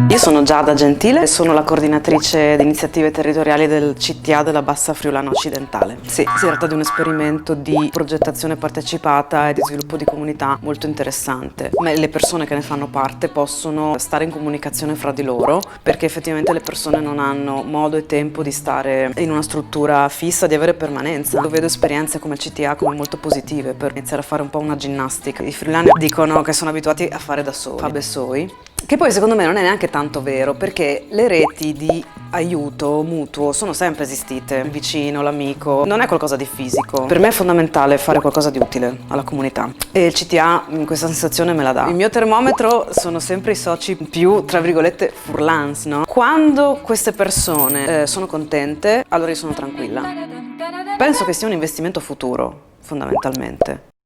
Io sono Giada Gentile, sono la coordinatrice di iniziative territoriali del CTA della Bassa Friulana Occidentale. Sì, si tratta di un esperimento di progettazione partecipata e di sviluppo di comunità molto interessante. Ma le persone che ne fanno parte possono stare in comunicazione fra di loro, perché effettivamente le persone non hanno modo e tempo di stare in una struttura fissa, di avere permanenza. Io vedo esperienze come il CTA come molto positive per iniziare a fare un po' una ginnastica. I friulani dicono che sono abituati a fare da soli, fa besoi. Che poi secondo me non è neanche tanto vero, perché le reti di aiuto mutuo sono sempre esistite. Il vicino, l'amico, non è qualcosa di fisico. Per me è fondamentale fare qualcosa di utile alla comunità e il CTA questa sensazione me la dà. Il mio termometro sono sempre i soci più, tra virgolette, furlans, no? Quando queste persone sono contente, allora io sono tranquilla. Penso che sia un investimento futuro, fondamentalmente.